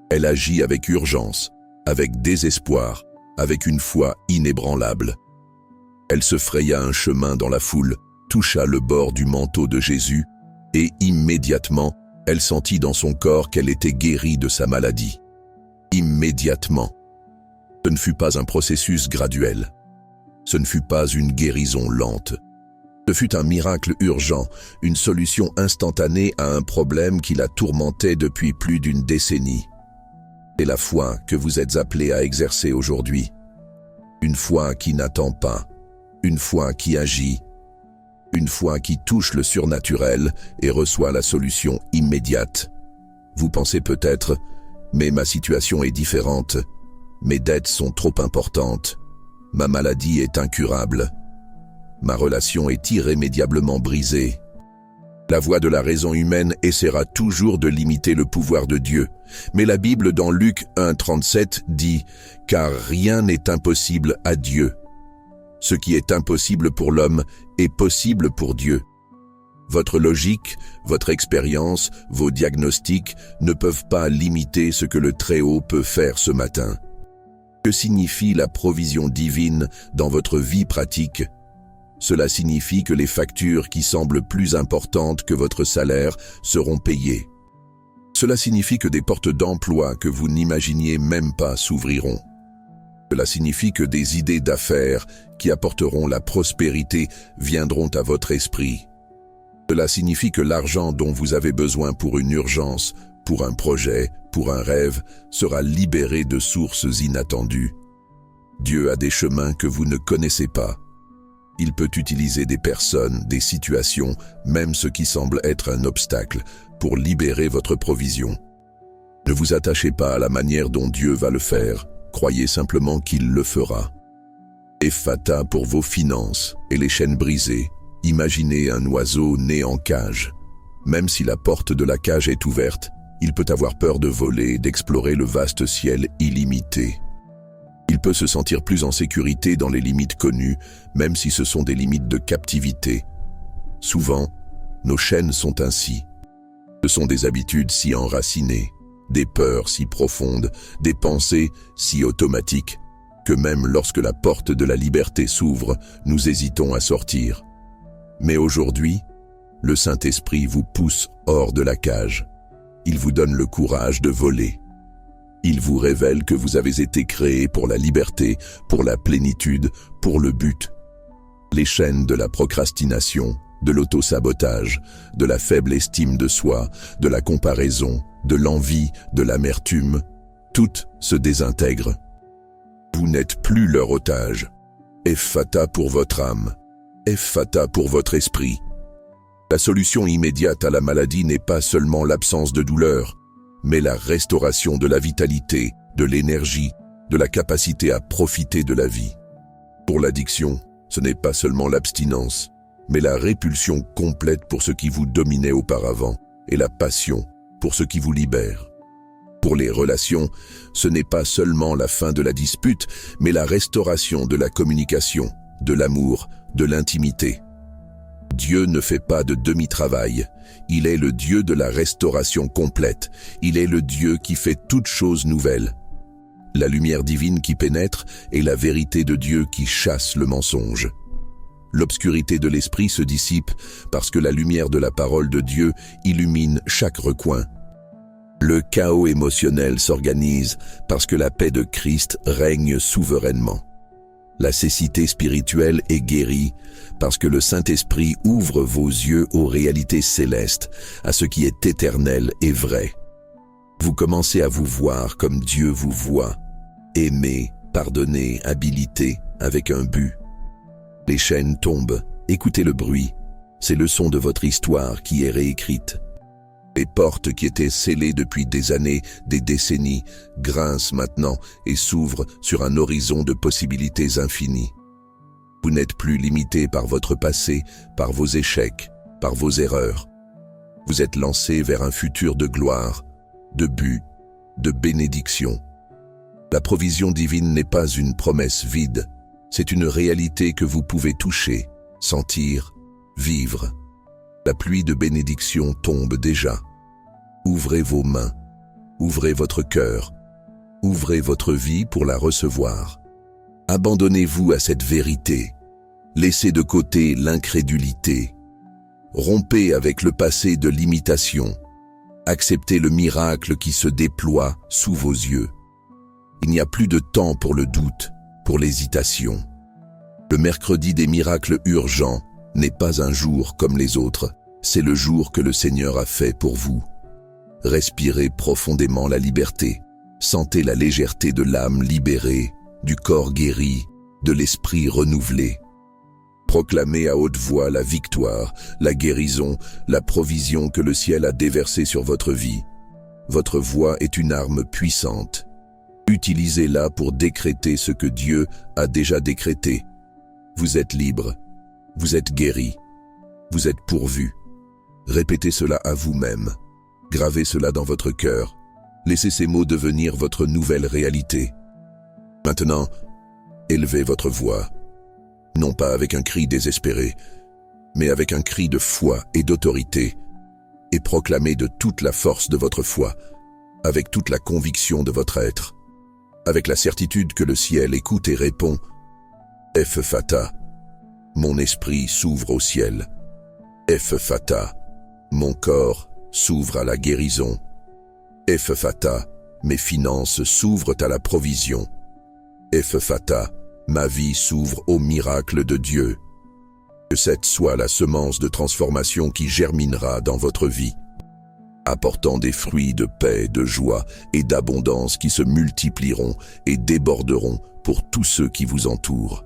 Elle agit avec urgence, avec désespoir, avec une foi inébranlable. Elle se fraya un chemin dans la foule, toucha le bord du manteau de Jésus, et immédiatement, elle sentit dans son corps qu'elle était guérie de sa maladie. Immédiatement. Ce ne fut pas un processus graduel. Ce ne fut pas une guérison lente. Ce fut un miracle urgent, une solution instantanée à un problème qui la tourmentait depuis plus d'une décennie. C'est la foi que vous êtes appelés à exercer aujourd'hui. Une foi qui n'attend pas, une foi qui agit, une foi qui touche le surnaturel et reçoit la solution immédiate. Vous pensez peut-être, mais ma situation est différente, mes dettes sont trop importantes, ma maladie est incurable, ma relation est irrémédiablement brisée. La voix de la raison humaine essaiera toujours de limiter le pouvoir de Dieu. Mais la Bible dans Luc 1,37 dit « Car rien n'est impossible à Dieu. Ce qui est impossible pour l'homme est possible pour Dieu. » Votre logique, votre expérience, vos diagnostics ne peuvent pas limiter ce que le Très-Haut peut faire ce matin. Que signifie la provision divine dans votre vie pratique ? Cela signifie que les factures qui semblent plus importantes que votre salaire seront payées. Cela signifie que des portes d'emploi que vous n'imaginiez même pas s'ouvriront. Cela signifie que des idées d'affaires qui apporteront la prospérité viendront à votre esprit. Cela signifie que l'argent dont vous avez besoin pour une urgence, pour un projet, pour un rêve, sera libéré de sources inattendues. Dieu a des chemins que vous ne connaissez pas. Il peut utiliser des personnes, des situations, même ce qui semble être un obstacle, pour libérer votre provision. Ne vous attachez pas à la manière dont Dieu va le faire, croyez simplement qu'il le fera. Ephphatha pour vos finances et les chaînes brisées, imaginez un oiseau né en cage. Même si la porte de la cage est ouverte, il peut avoir peur de voler et d'explorer le vaste ciel illimité. Il peut se sentir plus en sécurité dans les limites connues, même si ce sont des limites de captivité. Souvent, nos chaînes sont ainsi. Ce sont des habitudes si enracinées, des peurs si profondes, des pensées si automatiques, que même lorsque la porte de la liberté s'ouvre, nous hésitons à sortir. Mais aujourd'hui, Le Saint-Esprit vous pousse hors de la cage. Il vous donne le courage de voler. Il vous révèle que vous avez été créé pour la liberté, pour la plénitude, pour le but. Les chaînes de la procrastination, de l'auto-sabotage, de la faible estime de soi, de la comparaison, de l'envie, de l'amertume, toutes se désintègrent. Vous n'êtes plus leur otage. Ephphatha pour votre âme. Ephphatha pour votre esprit. La solution immédiate à la maladie n'est pas seulement l'absence de douleur, mais la restauration de la vitalité, de l'énergie, de la capacité à profiter de la vie. Pour l'addiction, ce n'est pas seulement l'abstinence, mais la répulsion complète pour ce qui vous dominait auparavant et la passion pour ce qui vous libère. Pour les relations, ce n'est pas seulement la fin de la dispute, mais la restauration de la communication, de l'amour, de l'intimité. Dieu ne fait pas de demi-travail. Il est le Dieu de la restauration complète. Il est le Dieu qui fait toutes choses nouvelles. La lumière divine qui pénètre est la vérité de Dieu qui chasse le mensonge. L'obscurité de l'esprit se dissipe parce que la lumière de la parole de Dieu illumine chaque recoin. Le chaos émotionnel s'organise parce que la paix de Christ règne souverainement. La cécité spirituelle est guérie parce que le Saint-Esprit ouvre vos yeux aux réalités célestes, à ce qui est éternel et vrai. Vous commencez à vous voir comme Dieu vous voit, aimé, pardonné, habilité, avec un but. Les chaînes tombent, écoutez le bruit, c'est le son de votre histoire qui est réécrite. Les portes qui étaient scellées depuis des années, des décennies, grincent maintenant et s'ouvrent sur un horizon de possibilités infinies. Vous n'êtes plus limité par votre passé, par vos échecs, par vos erreurs. Vous êtes lancé vers un futur de gloire, de but, de bénédiction. La provision divine n'est pas une promesse vide, c'est une réalité que vous pouvez toucher, sentir, vivre. La pluie de bénédiction tombe déjà. Ouvrez vos mains, ouvrez votre cœur, ouvrez votre vie pour la recevoir. Abandonnez-vous à cette vérité. Laissez de côté l'incrédulité. Rompez avec le passé de l'imitation. Acceptez le miracle qui se déploie sous vos yeux. Il n'y a plus de temps pour le doute, pour l'hésitation. Le mercredi des miracles urgents n'est pas un jour comme les autres, c'est le jour que le Seigneur a fait pour vous. Respirez profondément la liberté, sentez la légèreté de l'âme libérée, du corps guéri, de l'esprit renouvelé. Proclamez à haute voix la victoire, la guérison, la provision que le ciel a déversée sur votre vie. Votre voix est une arme puissante. Utilisez-la pour décréter ce que Dieu a déjà décrété. Vous êtes libre, vous êtes guéri, vous êtes pourvu. Répétez cela à vous-même. Gravez cela dans votre cœur. Laissez ces mots devenir votre nouvelle réalité. Maintenant, élevez votre voix, non pas avec un cri désespéré, mais avec un cri de foi et d'autorité, et proclamez de toute la force de votre foi, avec toute la conviction de votre être, avec la certitude que le ciel écoute et répond « Ephphatha, mon esprit s'ouvre au ciel. Ephphatha, mon corps s'ouvre à la guérison. Ephphatha, mes finances s'ouvrent à la provision. Ephphatha, ma vie s'ouvre au miracle de Dieu. Que cette soit la semence de transformation qui germinera dans votre vie, apportant des fruits de paix, de joie et d'abondance qui se multiplieront et déborderont pour tous ceux qui vous entourent.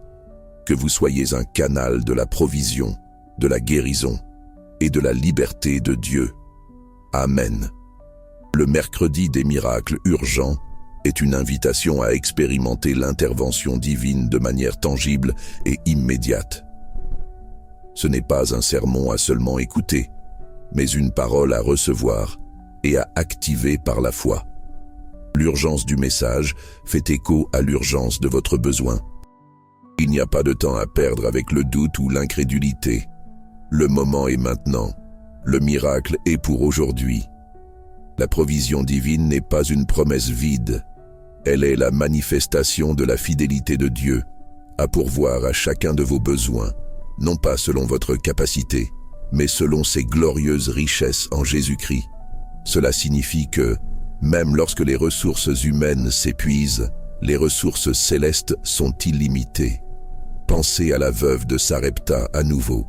Que vous soyez un canal de la provision, de la guérison et de la liberté de Dieu. Amen. Le mercredi des miracles urgents est une invitation à expérimenter l'intervention divine de manière tangible et immédiate. Ce n'est pas un sermon à seulement écouter, mais une parole à recevoir et à activer par la foi. L'urgence du message fait écho à l'urgence de votre besoin. Il n'y a pas de temps à perdre avec le doute ou l'incrédulité. Le moment est maintenant. Le miracle est pour aujourd'hui. La provision divine n'est pas une promesse vide. Elle est la manifestation de la fidélité de Dieu à pourvoir à chacun de vos besoins, non pas selon votre capacité, mais selon ses glorieuses richesses en Jésus-Christ. Cela signifie que, même lorsque les ressources humaines s'épuisent, les ressources célestes sont illimitées. Pensez à la veuve de Sarepta à nouveau.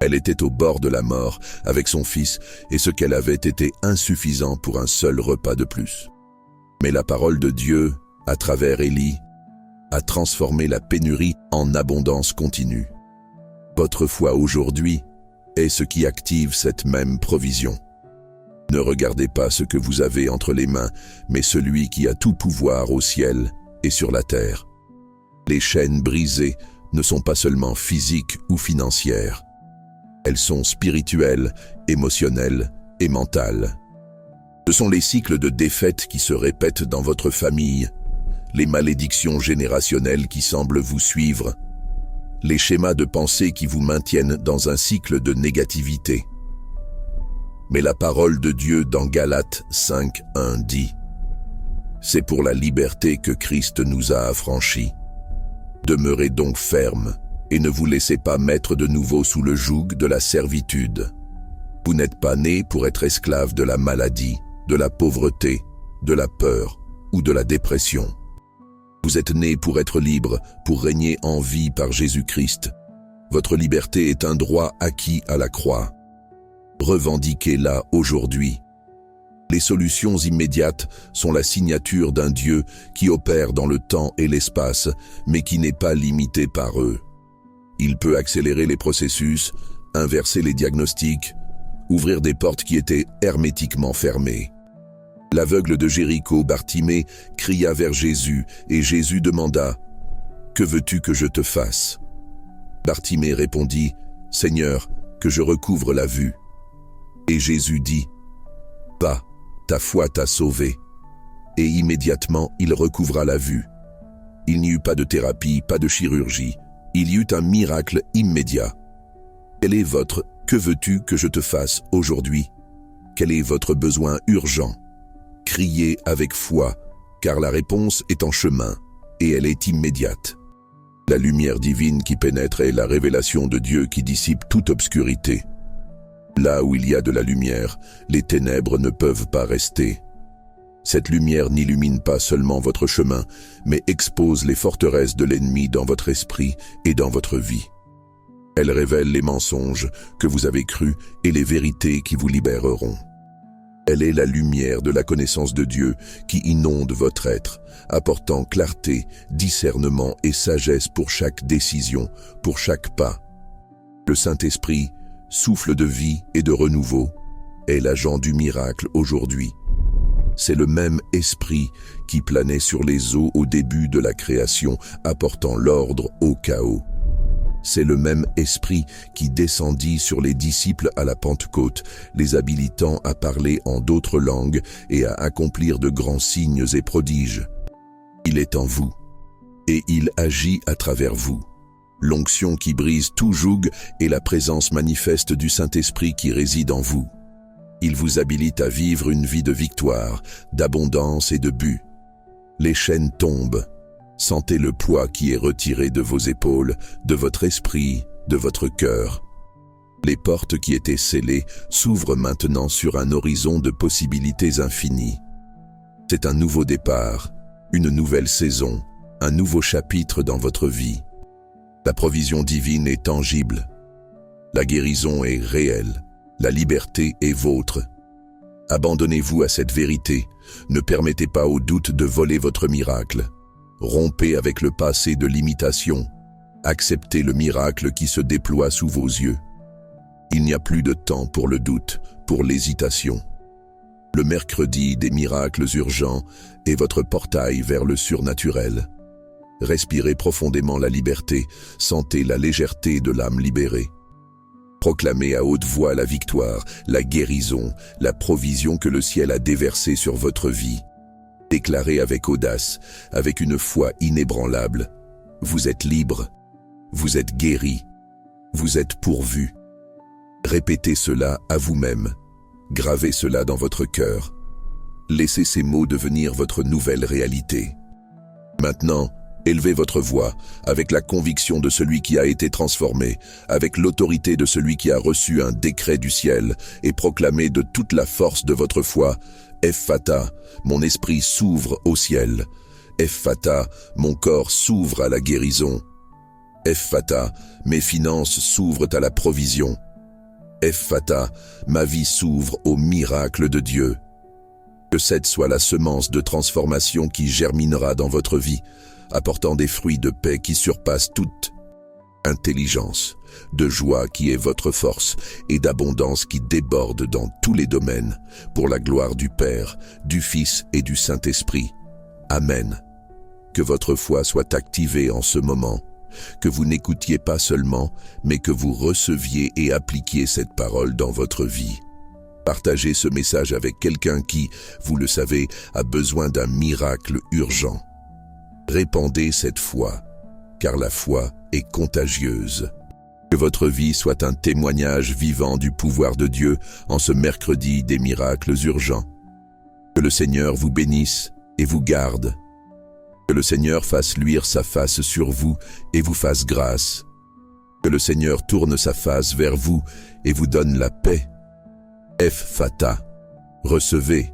Elle était au bord de la mort avec son fils et ce qu'elle avait été insuffisant pour un seul repas de plus. Mais la parole de Dieu, à travers Élie, a transformé la pénurie en abondance continue. Votre foi aujourd'hui est ce qui active cette même provision. Ne regardez pas ce que vous avez entre les mains, mais celui qui a tout pouvoir au ciel et sur la terre. Les chaînes brisées ne sont pas seulement physiques ou financières. Elles sont spirituelles, émotionnelles et mentales. Ce sont les cycles de défaite qui se répètent dans votre famille, les malédictions générationnelles qui semblent vous suivre, les schémas de pensée qui vous maintiennent dans un cycle de négativité. Mais la parole de Dieu dans Galates 5:1 dit « C'est pour la liberté que Christ nous a affranchis. Demeurez donc fermes et ne vous laissez pas mettre de nouveau sous le joug de la servitude. Vous n'êtes pas nés pour être esclaves de la maladie, de la pauvreté, de la peur ou de la dépression. Vous êtes nés pour être libres, pour régner en vie par Jésus-Christ. Votre liberté est un droit acquis à la croix. Revendiquez-la aujourd'hui. Les solutions immédiates sont la signature d'un Dieu qui opère dans le temps et l'espace, mais qui n'est pas limité par eux. Il peut accélérer les processus, inverser les diagnostics, ouvrir des portes qui étaient hermétiquement fermées. L'aveugle de Jéricho, Bartimée, cria vers Jésus, et Jésus demanda « Que veux-tu que je te fasse ?» Bartimée répondit « Seigneur, que je recouvre la vue. » Et Jésus dit « Va, ta foi t'a sauvé. » Et immédiatement il recouvra la vue. Il n'y eut pas de thérapie, pas de chirurgie. Il y eut un miracle immédiat. Quel est votre « Que veux-tu que je te fasse aujourd'hui » Quel est votre besoin urgent? Criez avec foi, car la réponse est en chemin, et elle est immédiate. La lumière divine qui pénètre est la révélation de Dieu qui dissipe toute obscurité. Là où il y a de la lumière, les ténèbres ne peuvent pas rester. Cette lumière n'illumine pas seulement votre chemin, mais expose les forteresses de l'ennemi dans votre esprit et dans votre vie. Elle révèle les mensonges que vous avez crus et les vérités qui vous libéreront. Elle est la lumière de la connaissance de Dieu qui inonde votre être, apportant clarté, discernement et sagesse pour chaque décision, pour chaque pas. Le Saint-Esprit, souffle de vie et de renouveau, est l'agent du miracle aujourd'hui. C'est le même esprit qui planait sur les eaux au début de la création, apportant l'ordre au chaos. C'est le même esprit qui descendit sur les disciples à la Pentecôte, les habilitant à parler en d'autres langues et à accomplir de grands signes et prodiges. Il est en vous, et il agit à travers vous. L'onction qui brise tout joug est la présence manifeste du Saint-Esprit qui réside en vous. Il vous habilite à vivre une vie de victoire, d'abondance et de but. Les chaînes tombent. Sentez le poids qui est retiré de vos épaules, de votre esprit, de votre cœur. Les portes qui étaient scellées s'ouvrent maintenant sur un horizon de possibilités infinies. C'est un nouveau départ, une nouvelle saison, un nouveau chapitre dans votre vie. La provision divine est tangible. La guérison est réelle. La liberté est vôtre. Abandonnez-vous à cette vérité. Ne permettez pas au doute de voler votre miracle. Rompez avec le passé de l'imitation. Acceptez le miracle qui se déploie sous vos yeux. Il n'y a plus de temps pour le doute, pour l'hésitation. Le mercredi des miracles urgents est votre portail vers le surnaturel. Respirez profondément la liberté, sentez la légèreté de l'âme libérée. Proclamez à haute voix la victoire, la guérison, la provision que le ciel a déversée sur votre vie. Déclarez avec audace, avec une foi inébranlable, vous êtes libre, vous êtes guéri, vous êtes pourvu. Répétez cela à vous-même, gravez cela dans votre cœur. Laissez ces mots devenir votre nouvelle réalité. Maintenant, Élevez votre voix avec la conviction de celui qui a été transformé, avec l'autorité de celui qui a reçu un décret du ciel, et proclamez de toute la force de votre foi, Ephphatha, mon esprit s'ouvre au ciel. Ephphatha, mon corps s'ouvre à la guérison. Ephphatha, mes finances s'ouvrent à la provision. Ephphatha, ma vie s'ouvre au miracle de Dieu. Que cette soit la semence de transformation qui germinera dans votre vie, apportant des fruits de paix qui surpassent toute intelligence, de joie qui est votre force et d'abondance qui déborde dans tous les domaines, pour la gloire du Père, du Fils et du Saint-Esprit. Amen. Que votre foi soit activée en ce moment, que vous n'écoutiez pas seulement, mais que vous receviez et appliquiez cette parole dans votre vie. Partagez ce message avec quelqu'un qui, vous le savez, a besoin d'un miracle urgent. Répandez cette foi, car la foi est contagieuse. Que votre vie soit un témoignage vivant du pouvoir de Dieu en ce mercredi des miracles urgents. Que le Seigneur vous bénisse et vous garde. Que le Seigneur fasse luire sa face sur vous et vous fasse grâce. Que le Seigneur tourne sa face vers vous et vous donne la paix. Ephphatha, recevez.